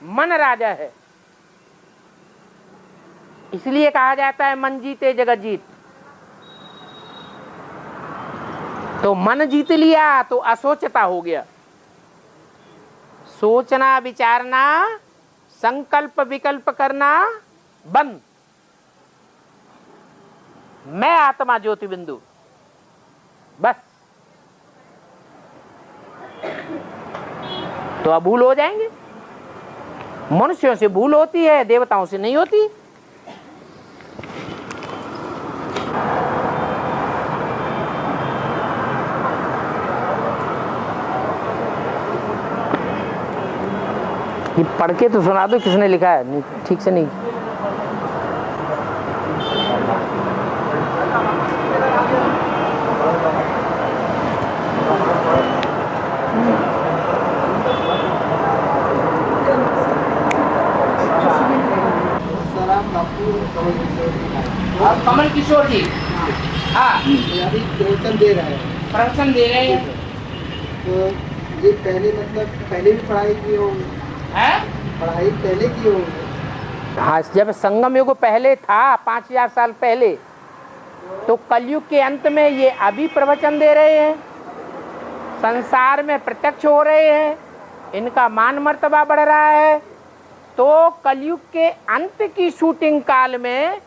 मन राजा है। इसलिए कहा जाता है मन जीते जगत जीत। तो मन जीत लिया तो असोचता हो गया। सोचना विचारना संकल्प विकल्प करना बंद। मैं आत्मा ज्योति बिंदु, बस। तो अब भूल हो जाएंगे। मनुष्यों से भूल होती है, देवताओं से नहीं होती। ये पढ़ के तो सुना दो, किसने लिखा है? ठीक से नहीं। कमल किशोर जी, हाँ, प्रवचन दे रहे हैं। प्रवचन दे रहे हैं। तो ये पहले मतलब पहले भी पढ़ाई की होगी? पढ़ाई पहले की होगी? हाँ, जब संगम युग पहले था 5000 साल पहले, तो कलयुग के अंत में ये अभी प्रवचन दे रहे हैं, संसार में प्रत्यक्ष हो रहे हैं, इनका मान मर्तबा बढ़ रहा है। तो कलयुग के अंत की शूटिंग काल में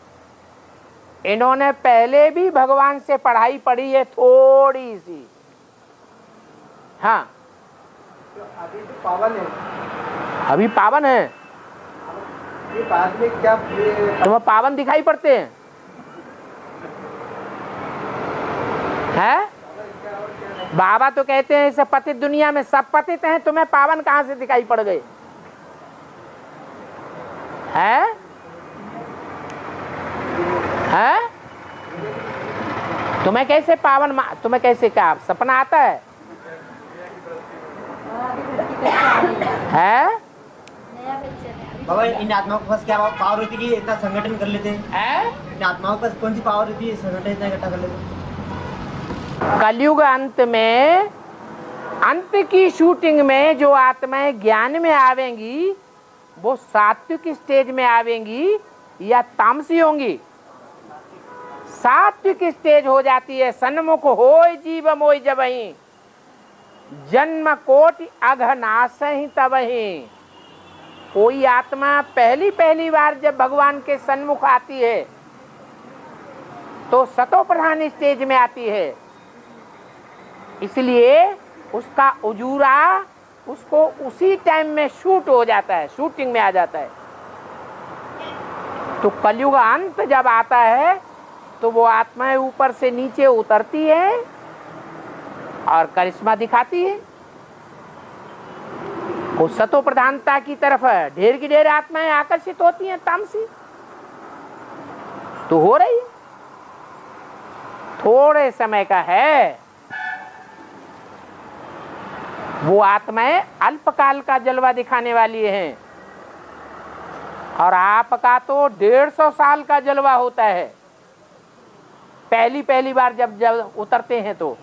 इन्होंने पहले भी भगवान से पढ़ाई पढ़ी है, थोड़ी सी। हाँ, तो अभी तो पावन है, अभी पावन है। ये बाद में क्या तुम्हें पावन दिखाई पड़ते हैं? है? बाबा तो कहते हैं इस पतित दुनिया में सब पतित हैं, तुम्हें पावन कहां से दिखाई पड़ गए? है? है? तुम्हें कैसे पावन, तुम्हें कैसे, क्या सपना आता है? है? बाबा इन आत्माओं के पास क्या पावर होती है कि इतना संगठन कर लेते हैं? इन आत्माओं के पास कौन सी पावर होती है संगठन इतना इकट्ठा कर लेते हैं? कलयुग अंत में, अंत की शूटिंग में जो आत्माएं ज्ञान में आवेंगी वो सात्विक स्टेज में आवेंगी या तामसी होंगी? सात्विक स्टेज हो जाती है। सन्मुख होय जीव मोय जबहि, जन्म कोटि अघनाश ही तबहि। कोई आत्मा पहली बार जब भगवान के सन्मुख आती है तो सतो प्रधान स्टेज में आती है, इसलिए उसका उजूरा उसको उसी टाइम में शूट हो जाता है, शूटिंग में आ जाता है। तो कलयुग अंत जब आता है तो वो आत्माएं ऊपर से नीचे उतरती है और करिश्मा दिखाती है। वो सतो प्रधानता की तरफ ढेर की ढेर आत्माएं आकर्षित होती हैं, तामसी तो हो रही है। थोड़े समय का है। वो आत्माएं अल्पकाल का जलवा दिखाने वाली हैं और आपका तो 150 साल का जलवा होता है। पहली बार जब उतरते हैं तो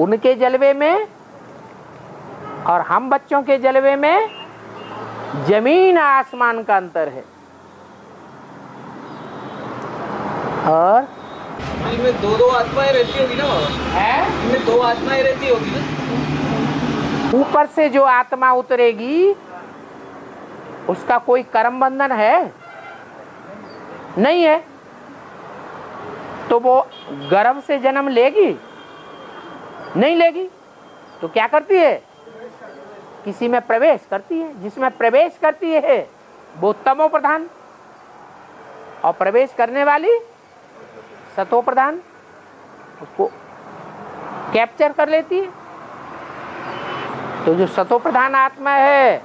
उनके जलवे में और हम बच्चों के जलवे में जमीन आसमान का अंतर है। और इनमें दो आत्माएं रहती होगी ना बाबा? है इनमें दो आत्माएं रहती होगी ना? ऊपर से जो आत्मा उतरेगी उसका कोई कर्म बंधन है नहीं है, तो वो गर्भ से जन्म लेगी नहीं लेगी, तो क्या करती है, किसी में प्रवेश करती है। जिसमें प्रवेश करती है वो तमो प्रधान, और प्रवेश करने वाली सतो प्रधान उसको कैप्चर कर लेती है। तो जो सतो प्रधान आत्मा है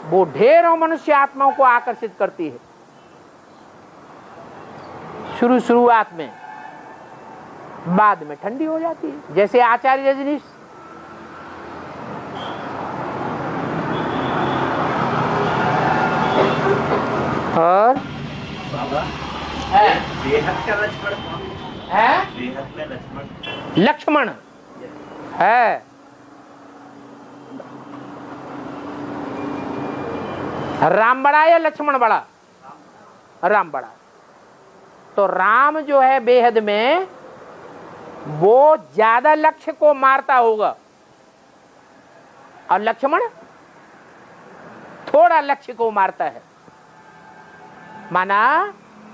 वो ढेरों मनुष्य आत्माओं को आकर्षित करती है शुरुआत में, बाद में ठंडी हो जाती है। जैसे आचार्य रजनीश, और बेहद का लक्ष्मण है बेहद में लक्ष्मण लक्ष्मण है। राम बड़ा या लक्ष्मण बड़ा? राम बड़ा। तो राम जो है बेहद में वो ज्यादा लक्ष्य को मारता होगा, और लक्ष्मण थोड़ा लक्ष्य को मारता है। माना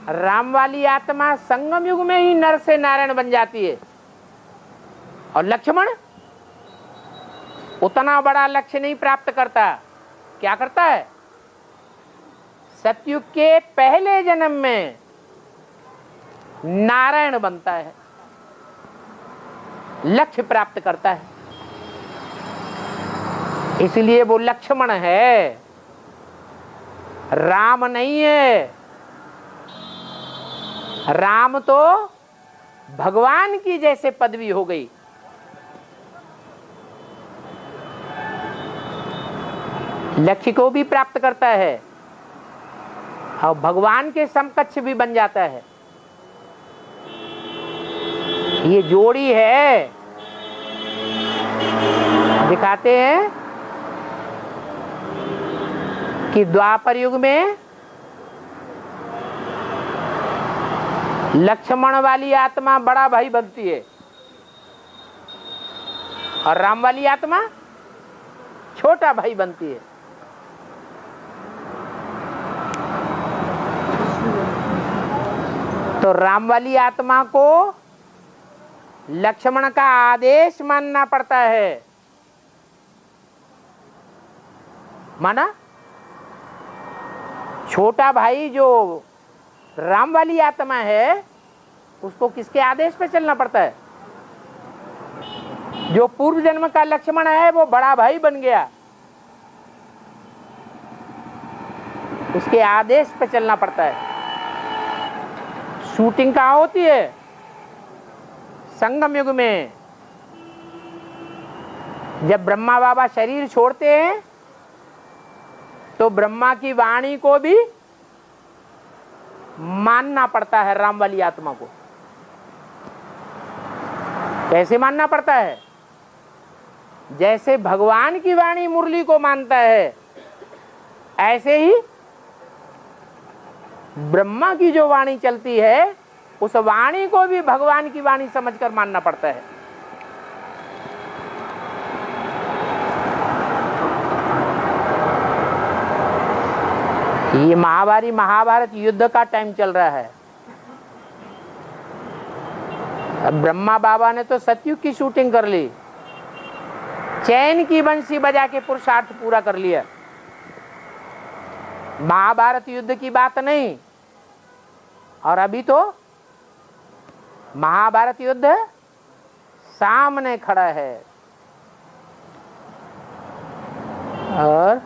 राम वाली आत्मा संगम युग में ही नर से नारायण बन जाती है, और लक्ष्मण उतना बड़ा लक्ष्य नहीं प्राप्त करता। क्या करता है, सतयुग के पहले जन्म में नारायण बनता है, लक्ष्य प्राप्त करता है, इसलिए वो लक्ष्मण है, राम नहीं है। राम तो भगवान की जैसे पदवी हो गई। लक्ष्य को भी प्राप्त करता है और भगवान के समकक्ष भी बन जाता है। ये जोड़ी है, दिखाते हैं कि द्वापर युग में लक्ष्मण वाली आत्मा बड़ा भाई बनती है और राम वाली आत्मा छोटा भाई बनती है। तो राम वाली आत्मा को लक्ष्मण का आदेश मानना पड़ता है। माना छोटा भाई जो राम वाली आत्मा है उसको किसके आदेश पे चलना पड़ता है? जो पूर्व जन्म का लक्ष्मण है वो बड़ा भाई बन गया, उसके आदेश पे चलना पड़ता है। शूटिंग कहाँ होती है? संगम युग में। जब ब्रह्मा बाबा शरीर छोड़ते हैं तो ब्रह्मा की वाणी को भी मानना पड़ता है राम वाली आत्मा को। कैसे मानना पड़ता है? जैसे भगवान की वाणी मुरली को मानता है, ऐसे ही ब्रह्मा की जो वाणी चलती है उस वाणी को भी भगवान की वाणी समझकर मानना पड़ता है। ये महाभारत युद्ध का टाइम चल रहा है। अब ब्रह्मा बाबा ने तो सतयुग की शूटिंग कर ली, चैन की बंसी बजा के पुरुषार्थ पूरा कर लिया। महाभारत युद्ध की बात नहीं। और अभी तो महाभारत युद्ध सामने खड़ा है। और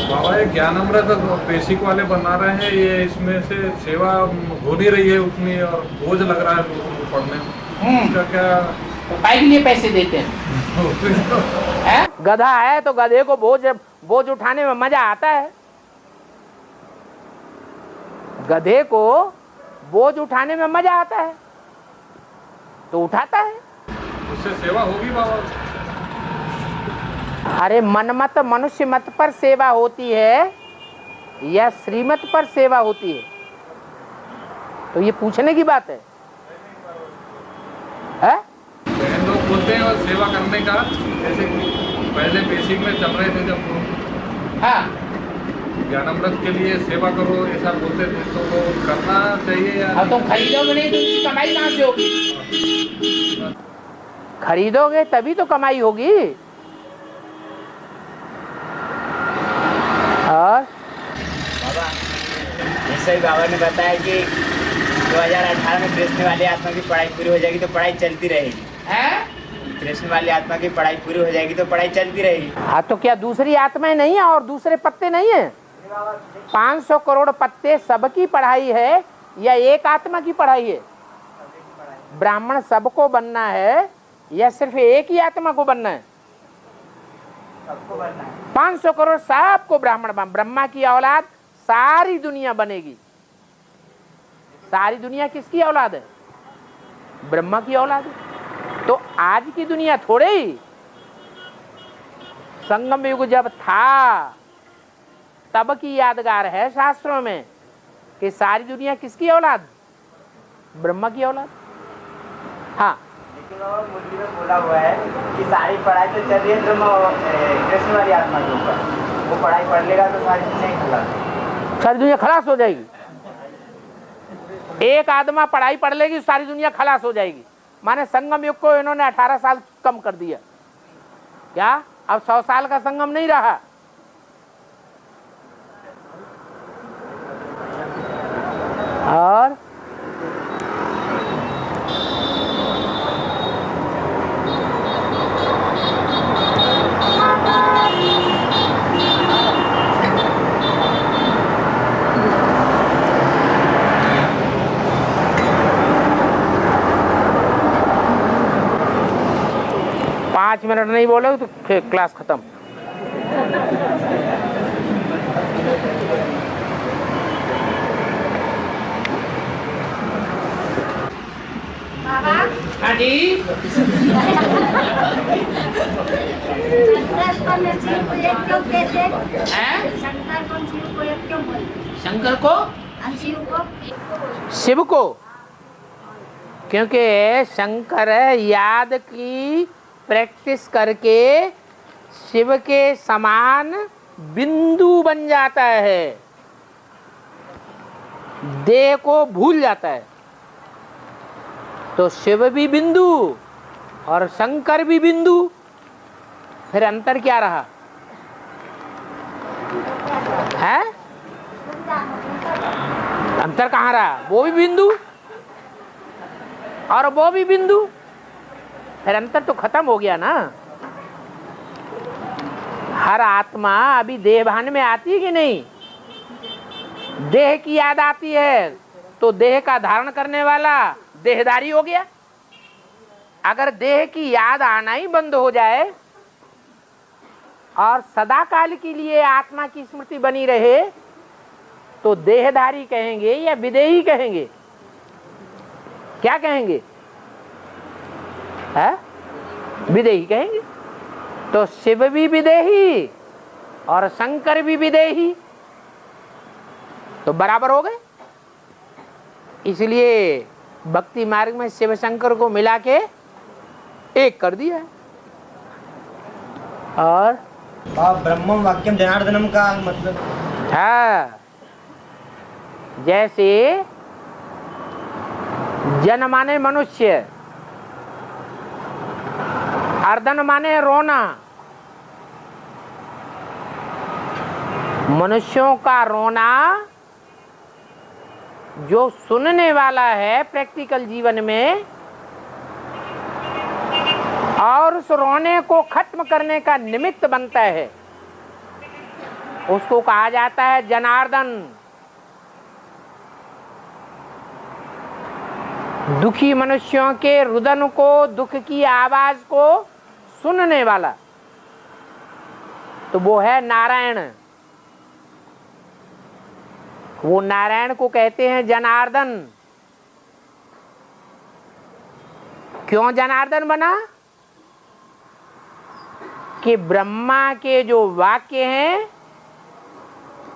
बाबा ये ज्ञानामृत बेसिक वाले बना रहे हैं, ये इसमें से सेवा हो नहीं रही है उतनी और बोझ लग रहा है लोगों को पढ़ने में। इसका क्या के लिए पैसे देते हैं? गधा है तो गधे को बोझ उठाने में मजा आता है। गधे को बोझ उठाने में मजा आता है तो उठाता है। उससे सेवा होगी बाबा? अरे मनमत मनुष्य मत पर सेवा होती है या श्रीमत पर सेवा होती है? तो ये पूछने की बात है? बहन लोग बोलते हैं और सेवा करने का, जैसे कि पहले बेसिक में चल रहे थे जब हाँ ज्ञानामृत के लिए सेवा करो ऐसा बोलते थे, तो वो करना चाहिए या अब तुम खरीदोगे नहीं तो उसकी कमाई कहाँ से होगी? खरीदोगे तभी तो कमाई होगी। और बाबा जैसे ही बाबा ने बताया कि 2018 में कृष्ण वाली आत्मा की पढ़ाई पूरी हो जाएगी तो पढ़ाई चलती रहेगी। कृष्ण वाली आत्मा की पढ़ाई पूरी हो जाएगी तो पढ़ाई चलती रहेगी। हाँ तो क्या दूसरी आत्माएं नहीं है और दूसरे पत्ते नहीं है? 500 करोड़ पत्ते सबकी पढ़ाई है या एक आत्मा की पढ़ाई है? ब्राह्मण सबको बनना है या सिर्फ एक ही आत्मा को बनना है? सबको बनना है। 500 करोड़ सबको ब्राह्मण ब्रह्मा की औलाद सारी दुनिया बनेगी। सारी दुनिया किसकी औलाद है? ब्रह्मा की औलाद है। तो आज की दुनिया थोड़े ही, संगम युग जब था तब की यादगार है शास्त्रों में कि सारी दुनिया किसकी औलाद? ब्रह्मा की औलाद। हाँ लेकिन और मुरली में बोला हुआ है कि सारी पढ़ाई तो चल रही है कृष्ण वाली आत्मा के ऊपर, वो पढ़ाई पढ़ लेगा तो सारी दुनिया खलास, सारी दुनिया खलास हो जाएगी। एक आदमा पढ़ाई पढ़ लेगी सारी दुनिया खलास हो जाएगी। माने संगम युग को इन्होंने 18 साल कम कर दिया। क्या अब 100 साल का संगम नहीं रहा? और पाँच मिनट नहीं बोले तो क्लास खत्म। हाँ जी शंकर को शिव को, क्योंकि शंकर याद की प्रैक्टिस करके शिव के समान बिंदु बन जाता है, देह को भूल जाता है। तो शिव भी बिंदु और शंकर भी बिंदु, फिर अंतर क्या रहा है? अंतर कहाँ रहा? वो भी बिंदु और वो भी बिंदु, फिर अंतर तो खत्म हो गया ना। हर आत्मा अभी देहभान में आती है कि नहीं? देह की याद आती है तो देह का धारण करने वाला देहधारी हो गया। अगर देह की याद आना ही बंद हो जाए और सदा काल के लिए आत्मा की स्मृति बनी रहे तो देहधारी कहेंगे या विदेही कहेंगे? क्या कहेंगे? है विदेही कहेंगे। तो शिव भी विदेही और शंकर भी विदेही, तो बराबर हो गए। इसलिए भक्ति मार्ग में शिव शंकर को मिला के एक कर दिया। और ब्रह्मम वाक्यम जनार्दनम का मतलब? हाँ, जैसे जन माने मनुष्य, अर्दन माने रोना। मनुष्यों का रोना जो सुनने वाला है प्रैक्टिकल जीवन में, और उस रोने को खत्म करने का निमित्त बनता है, उसको कहा जाता है जनार्दन। दुखी मनुष्यों के रुदन को, दुख की आवाज को सुनने वाला, तो वो है नारायण। वो नारायण को कहते हैं जनार्दन। क्यों जनार्दन बना? कि ब्रह्मा के जो वाक्य हैं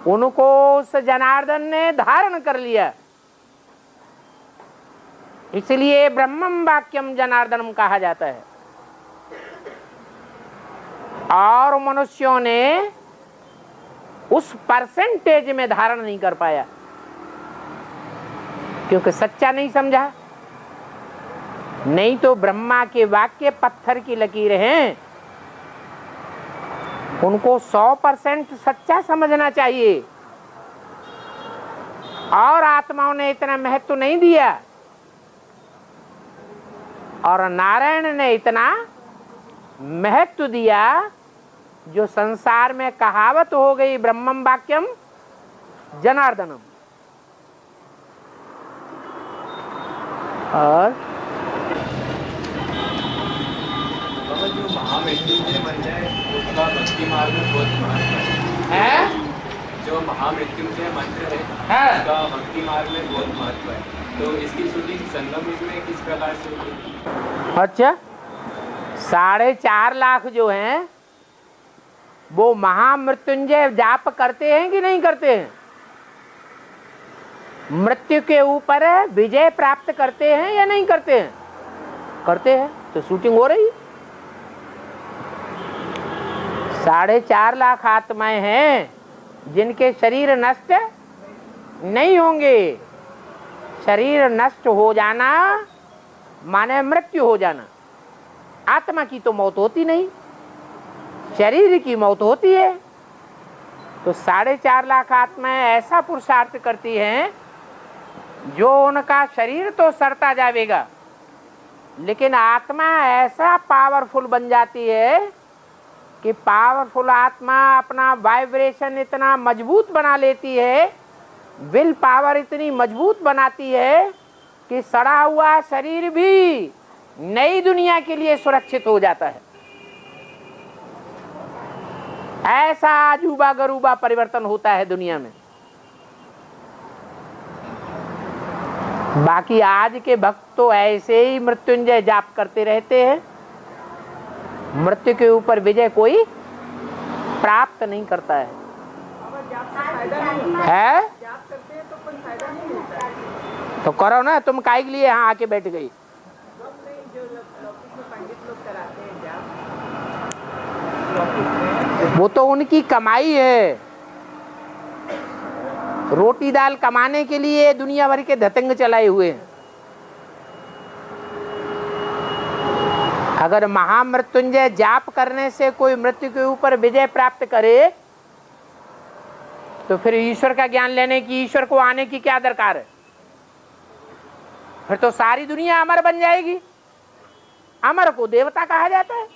उनको उस जनार्दन ने धारण कर लिया। इसलिए ब्रह्मम वाक्यम जनार्दनम कहा जाता है। और मनुष्यों ने उस परसेंटेज में धारण नहीं कर पाया, क्योंकि सच्चा नहीं समझा। नहीं तो ब्रह्मा के वाक्य पत्थर की लकीरें हैं, उनको 100% सच्चा समझना चाहिए। और आत्माओं ने इतना महत्व नहीं दिया, और नारायण ने इतना महत्व दिया, जो संसार में कहावत हो गई, ब्रह्मम वाक्यम जनार्दनम। और जो महामृत्युंजय मंत्र है उसका भक्ति मार्ग में बहुत महत्व है। जो महामृत्युंजय मंत्र है उसका भक्ति मार्ग में बहुत महत्व है। तो इसकी शूटिंग संगम में किस प्रकार से होगी? अच्छा, 4.5 लाख जो हैं वो महामृत्युंजय जाप करते हैं कि नहीं करते हैं? मृत्यु के ऊपर विजय प्राप्त करते हैं या नहीं करते हैं? करते हैं, तो शूटिंग हो रही। 4.5 लाख आत्माएं हैं जिनके शरीर नष्ट नहीं होंगे। शरीर नष्ट हो जाना माने मृत्यु हो जाना। आत्मा की तो मौत होती नहीं, शरीर की मौत होती है। तो 4.5 लाख आत्माएं ऐसा पुरुषार्थ करती हैं जो उनका शरीर तो सड़ता जाएगा, लेकिन आत्मा ऐसा पावरफुल बन जाती है कि पावरफुल आत्मा अपना वाइब्रेशन इतना मजबूत बना लेती है, विल पावर इतनी मजबूत बनाती है कि सड़ा हुआ शरीर भी नई दुनिया के लिए सुरक्षित हो जाता है। ऐसा अजूबा गरूबा परिवर्तन होता है दुनिया में। बाकी आज के भक्त तो ऐसे ही मृत्युंजय जाप करते रहते हैं, मृत्यु के ऊपर विजय कोई प्राप्त नहीं करता है। है? जाप करते हैं तो कोई फायदा नहीं होता है। तो करो ना, तुम काहे के लिए यहाँ आके बैठ गई? जो लौकिक में पंडित लोग कराते हैं जाप, वो तो उनकी कमाई है। रोटी दाल कमाने के लिए दुनिया भर के धतंग चलाए हुए हैं। अगर महामृत्युंजय जाप करने से कोई मृत्यु के ऊपर विजय प्राप्त करे, तो फिर ईश्वर का ज्ञान लेने की, ईश्वर को आने की क्या दरकार है? फिर तो सारी दुनिया अमर बन जाएगी। अमर को देवता कहा जाता है।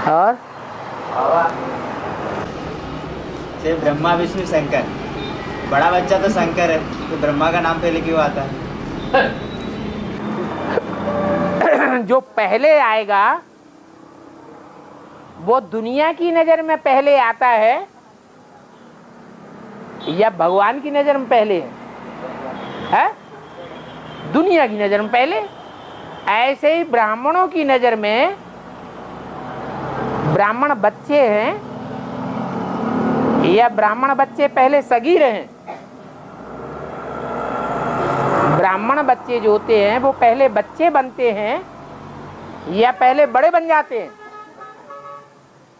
और सिर्फ ब्रह्मा विष्णु शंकर, बड़ा बच्चा तो शंकर है, तो ब्रह्मा का नाम पहले क्यों आता है? जो पहले आएगा वो दुनिया की नजर में पहले आता है या भगवान की नजर में पहले है? दुनिया की नजर में पहले। ऐसे ही ब्राह्मणों की नजर में ब्राह्मण बच्चे हैं या ब्राह्मण बच्चे पहले सगीर हैं। ब्राह्मण बच्चे जो होते हैं वो पहले बच्चे बनते हैं या पहले बड़े बन जाते हैं?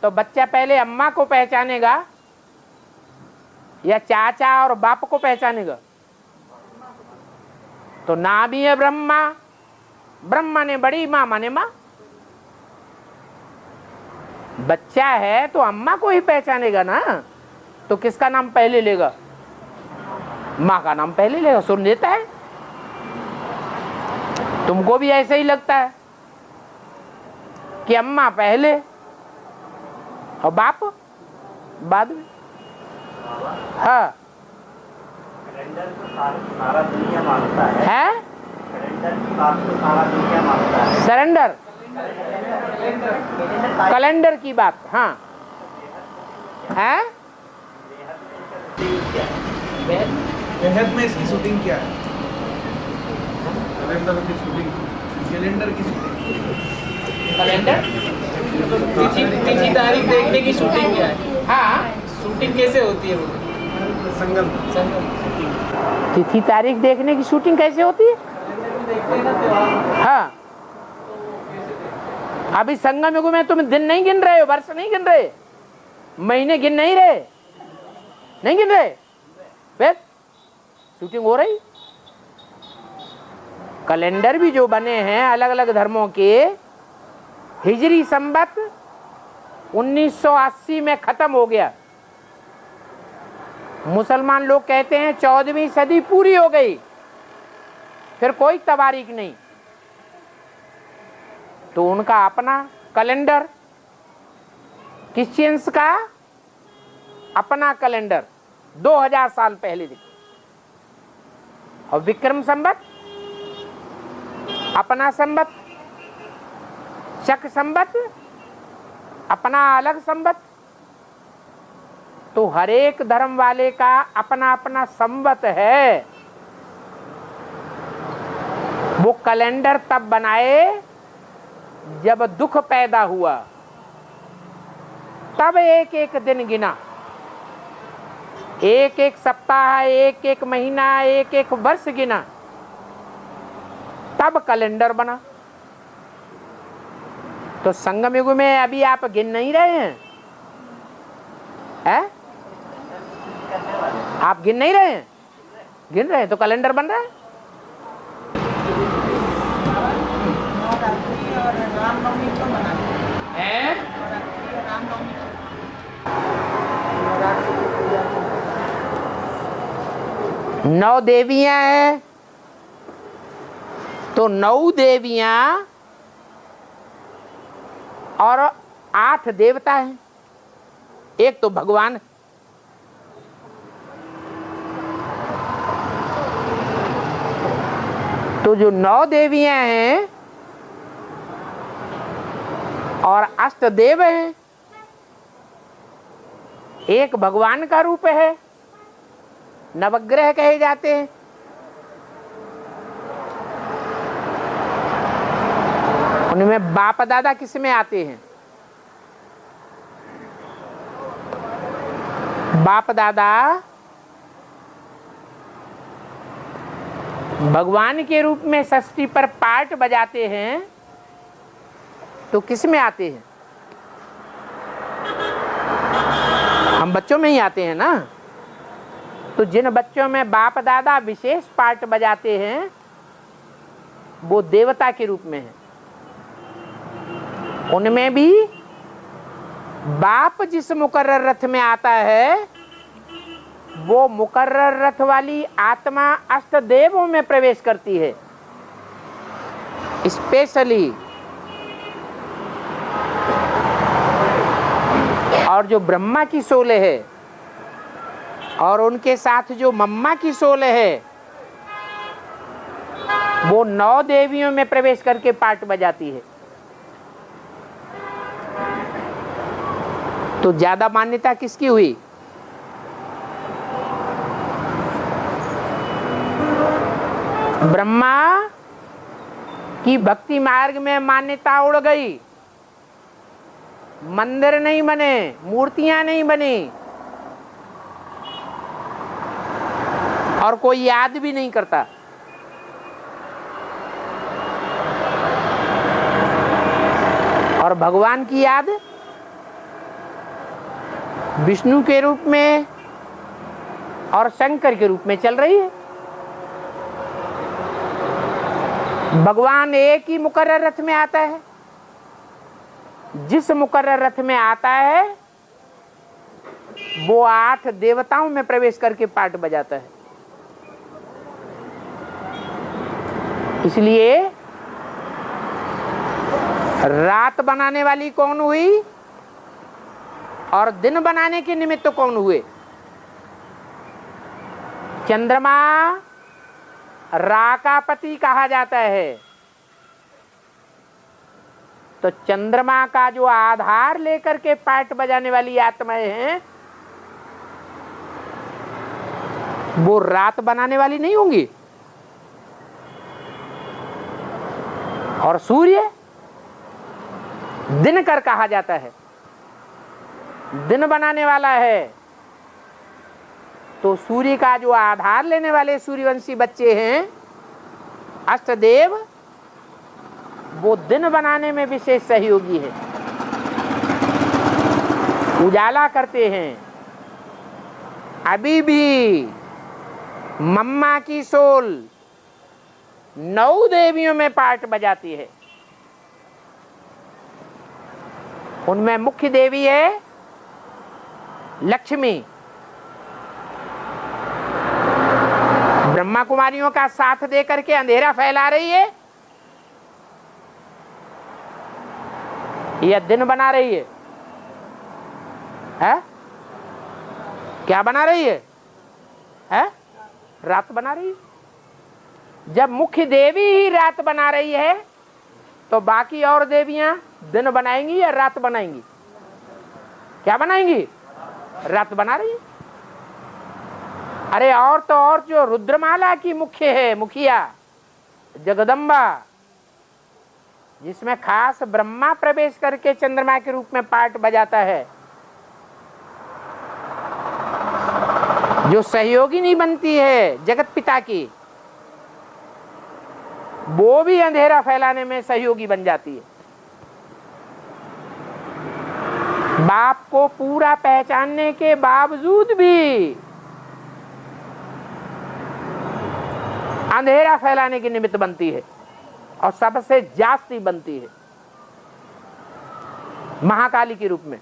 तो बच्चा पहले अम्मा को पहचानेगा या चाचा और बाप को पहचानेगा? तो नाम ही है ब्रह्मा, ब्रह्मा ने बड़ी, माँ माने माँ। बच्चा है तो अम्मा को ही पहचानेगा ना, तो किसका नाम पहले लेगा? माँ का नाम पहले लेगा। सुन देता है? तुमको भी ऐसे ही लगता है कि अम्मा पहले और बाप बाद में? हाँ, कैलेंडर को सारा दुनिया मानता है। है? कैलेंडर की बात को सारा दुनिया मानता है। सरेंडर, कैलेंडर की बात, हाँ है। बेहद में इसकी शूटिंग क्या है? कैलेंडर की शूटिंग, कैलेंडर की शूटिंग, कैलेंडर तिथि तारीख देखने की शूटिंग क्या है? हाँ, शूटिंग कैसे होती है वो? संगम तिथि तारीख देखने की शूटिंग कैसे होती है? हाँ, अभी संगम युग में तुम दिन नहीं गिन रहे हो, वर्ष नहीं गिन रहे, महीने गिन नहीं रहे, नहीं गिन रहे, फिर शूटिंग हो रही। कैलेंडर भी जो बने हैं अलग अलग धर्मों के, हिजरी संवत 1980 में खत्म हो गया। मुसलमान लोग कहते हैं 14वीं सदी पूरी हो गई, फिर कोई तवारीख नहीं, तो उनका अपना कैलेंडर, क्रिश्चियंस का अपना कैलेंडर 2000 साल पहले दिखे, और विक्रम संवत अपना संवत, शक संवत अपना अलग संवत। तो हर एक धर्म वाले का अपना अपना संवत है। वो कैलेंडर तब बनाए जब दुख पैदा हुआ, तब एक एक दिन गिना, एक एक सप्ताह, एक एक महीना, एक एक वर्ष गिना, तब कैलेंडर बना। तो संगम युग में अभी आप गिन नहीं रहे हैं, हैं? आप गिन नहीं रहे हैं? गिन रहे हैं तो कैलेंडर बन रहा है। नवरात्रि और रामनवमी को मनाते हैं। नवरात्रि और रामनवमी नवरात्रि की पूजा को 9 देवियां हैं, तो 9 देवियां और 8 देवता हैं, एक तो भगवान है। तो जो 9 देवियां हैं और 8 देव हैं, एक भगवान का रूप है, नवग्रह कहे जाते हैं। उनमें बाप दादा किस में आते हैं? बाप दादा भगवान के रूप में षष्ठी पर पार्ट बजाते हैं, तो किस में आते हैं? हम बच्चों में ही आते हैं ना। तो जिन बच्चों में बाप दादा विशेष पार्ट बजाते हैं, वो देवता के रूप में है। उनमें भी बाप जिस मुकर्रर रथ में आता है, वो मुकर्रर रथ वाली आत्मा अष्ट देवों में प्रवेश करती है। स्पेशली और जो ब्रह्मा की सोल है और उनके साथ जो मम्मा की सोल है, वो 9 देवियों में प्रवेश करके पार्ट बजाती है। तो ज्यादा मान्यता किसकी हुई? ब्रह्मा की भक्ति मार्ग में मान्यता उड़ गई, मंदिर नहीं बने, मूर्तियां नहीं बनी, और कोई याद भी नहीं करता। और भगवान की याद विष्णु के रूप में और शंकर के रूप में चल रही है। भगवान एक ही मुकर्रर रथ में आता है, जिस मुकर्रर रथ में आता है वो 8 देवताओं में प्रवेश करके पार्ट बजाता है। इसलिए रात बनाने वाली कौन हुई और दिन बनाने के निमित्त कौन हुए? चंद्रमा रा का पति कहा जाता है। तो चंद्रमा का जो आधार लेकर के पार्ट बजाने वाली आत्माएं हैं, वो रात बनाने वाली नहीं होंगी। और सूर्य दिनकर कहा जाता है, दिन बनाने वाला है। तो सूर्य का जो आधार लेने वाले सूर्यवंशी बच्चे हैं अष्टदेव, वो दिन बनाने में विशेष सहयोगी है, उजाला करते हैं। अभी भी मम्मा की सोल 9 देवियों में पार्ट बजाती है। उनमें मुख्य देवी है लक्ष्मी। ब्रह्मा कुमारियों का साथ दे करके अंधेरा फैला रही है, यह दिन बना रही है, है? क्या बना रही है? रात बना रही है। जब मुख्य देवी ही रात बना रही है तो बाकी और देवियां दिन बनाएंगी या रात बनाएंगी? क्या बनाएंगी? रात बना रही है। अरे और तो और जो रुद्रमाला की मुख्य है, मुखिया जगदम्बा, जिसमें खास ब्रह्मा प्रवेश करके चंद्रमा के रूप में पार्ट बजाता है, जो सहयोगिनी बनती है जगत पिता की, वो भी अंधेरा फैलाने में सहयोगी बन जाती है। बाप को पूरा पहचानने के बावजूद भी अंधेरा फैलाने की निमित्त बनती है और सबसे जास्ती बनती है महाकाली के रूप में।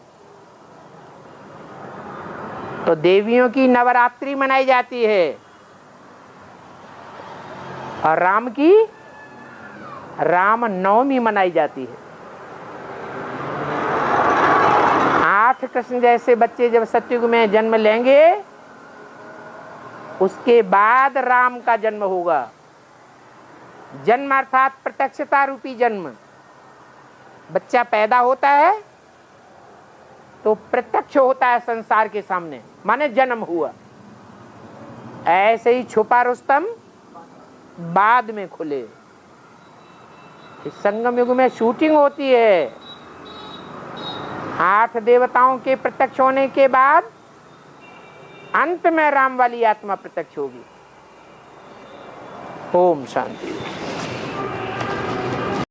तो देवियों की नवरात्रि मनाई जाती है और राम की राम नवमी मनाई जाती है। 8 कृष्ण जैसे बच्चे जब सतयुग में जन्म लेंगे, उसके बाद राम का जन्म होगा। जन्म अर्थात प्रत्यक्षता रूपी जन्म। बच्चा पैदा होता है तो प्रत्यक्ष होता है संसार के सामने, माने जन्म हुआ। ऐसे ही छुपा रुस्तम बाद में खुले। इस संगम युग में शूटिंग होती है। 8 देवताओं के प्रत्यक्ष होने के बाद अंत में राम वाली आत्मा प्रत्यक्ष होगी। ओम शांति।